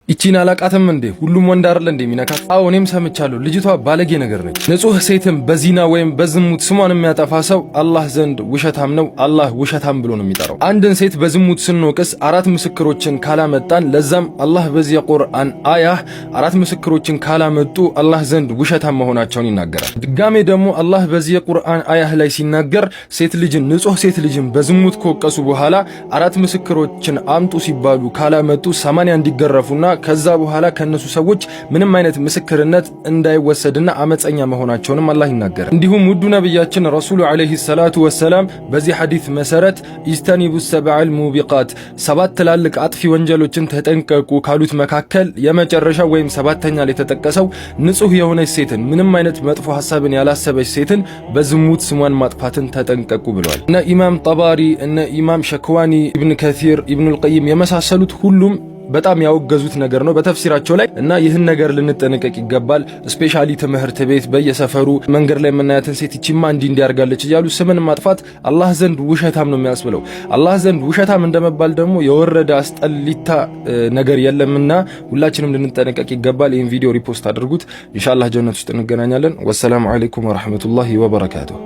እቺን አላቃተም እንዴ? ሁሉም ወንድ አይደል እንዴ የሚነካት? አዎ እኔም ሰምቻለሁ። ልጅቷ ባለጌ ነገር ነች። ንጹህ ሴትም በዚና ወይም በዝሙት ስሟን የሚያጠፋ ሰው አላህ ዘንድ ውሸታም ነው። አላህ ውሸታም ብሎ ነው የሚጠራው። አንድን ሴት በዝሙት ስንወቅስ 4 ምስክሮችን ካላመጣን፣ ለዛም አላህ በዚህ የቁርአን አያ 4 ምስክሮችን ካላመጡ አላህ ዘንድ ውሸታም መሆናቸውን ይናገራል። ድጋሜ ደግሞ አላህ በዚህ የቁርአን አያ ላይ ሲናገር ሴት ልጅን ንጹህ ሴት ልጅን በዝሙት ከወቀሱ በኋላ 4 ምስክሮችን አምጡ ሲባሉ ካላመጡ 80 እንዲገረፉና ከዛ በኋላ ከነሱ ሰዎች ምንም አይነት ምስክርነት እንዳይወሰድና አመፀኛ መሆናቸውንም አላህ ይናገራል። እንዲሁም ውዱ ነብያችን ረሱሉ አለይሂ ሰላቱ ወሰላም በዚህ ሐዲስ መሰረት ኢስተኒቡ ሰብዐል ሙቢቃት 7 ትላልቅ አጥፊ ወንጀሎችን ተጠንቀቁ ካሉት መካከል የመጨረሻው ወይም 7ኛ ላይ የተጠቀሰው ንጹህ የሆነች ሴትን ምንም አይነት መጥፎ ሐሳብን ያላሰበች ሴትን በዝሙት ስሟን ማጥፋትን ተጠንቀቁ ብለዋል። እነ ኢማም ጠባሪ እነ ኢማም ሸክዋኒ ኢብኑ ከሲር ኢብኑል ቀይም የመሳሰሉት ሁሉም በጣም ያወገዙት ነገር ነው በተፍሲራቸው ላይ እና ይህን ነገር ልንጠነቀቅ ይገባል። ስፔሻሊ ትምህርት ቤት በየሰፈሩ መንገድ ላይ የምናያትን ሴት ይቺማ እንዲያርጋለች እያሉ ስምን ማጥፋት አላህ ዘንድ ውሸታም ነው የሚያስብለው። አላህ ዘንድ ውሸታም እንደመባል ደግሞ የወረደ አስጠሊታ ነገር የለምና ሁላችንም ልንጠነቀቅ ይገባል። ይህን ቪዲዮ ሪፖስት አድርጉት። ኢንሻአላህ ጀነት ውስጥ እንገናኛለን። ወሰላሙ አለይኩም ወራህመቱላሂ ወበረካቱሁ።